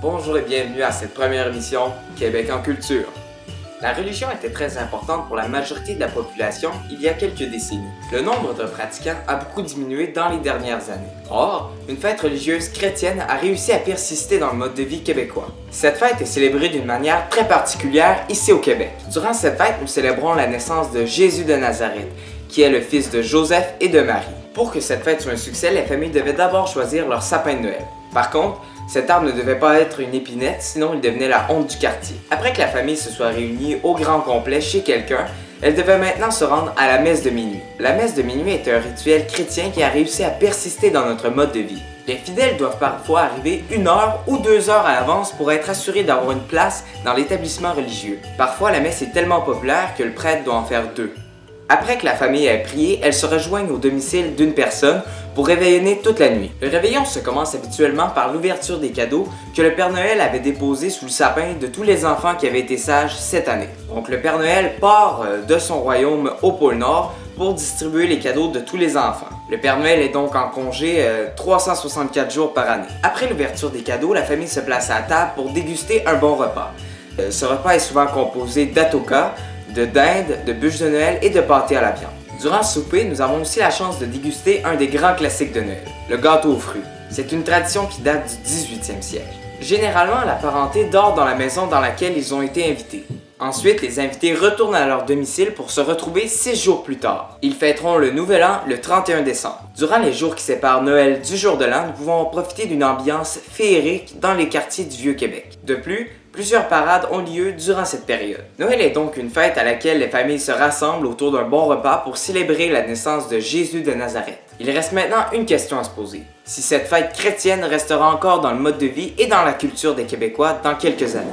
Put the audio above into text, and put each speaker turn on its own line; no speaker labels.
Bonjour et bienvenue à cette première émission Québec en culture. La religion était très importante pour la majorité de la population il y a quelques décennies. Le nombre de pratiquants a beaucoup diminué dans les dernières années. Or, une fête religieuse chrétienne a réussi à persister dans le mode de vie québécois. Cette fête est célébrée d'une manière très particulière ici au Québec. Durant cette fête, nous célébrons la naissance de Jésus de Nazareth, qui est le fils de Joseph et de Marie. Pour que cette fête soit un succès, les familles devaient d'abord choisir leur sapin de Noël. Par contre, cet arbre ne devait pas être une épinette, sinon il devenait la honte du quartier. Après que la famille se soit réunie au grand complet chez quelqu'un, elle devait maintenant se rendre à la messe de minuit. La messe de minuit est un rituel chrétien qui a réussi à persister dans notre mode de vie. Les fidèles doivent parfois arriver 1 heure ou 2 heures à l'avance pour être assurés d'avoir une place dans l'établissement religieux. Parfois, la messe est tellement populaire que le prêtre doit en faire 2. Après que la famille ait prié, elles se rejoignent au domicile d'une personne pour réveillonner toute la nuit. Le réveillon se commence habituellement par l'ouverture des cadeaux que le Père Noël avait déposés sous le sapin de tous les enfants qui avaient été sages cette année. Donc le Père Noël part de son royaume au pôle Nord pour distribuer les cadeaux de tous les enfants. Le Père Noël est donc en congé 364 jours par année. Après l'ouverture des cadeaux, la famille se place à table pour déguster un bon repas. Ce repas est souvent composé d'atoka, de dinde, de bûches de Noël et de pâté à la viande. Durant ce souper, nous avons aussi la chance de déguster un des grands classiques de Noël, le gâteau aux fruits. C'est une tradition qui date du 18e siècle. Généralement, la parenté dort dans la maison dans laquelle ils ont été invités. Ensuite, les invités retournent à leur domicile pour se retrouver 6 jours plus tard. Ils fêteront le Nouvel An le 31 décembre. Durant les jours qui séparent Noël du jour de l'an, nous pouvons profiter d'une ambiance féerique dans les quartiers du Vieux-Québec. De plus, plusieurs parades ont lieu durant cette période. Noël est donc une fête à laquelle les familles se rassemblent autour d'un bon repas pour célébrer la naissance de Jésus de Nazareth. Il reste maintenant une question à se poser. Si cette fête chrétienne restera encore dans le mode de vie et dans la culture des Québécois dans quelques années.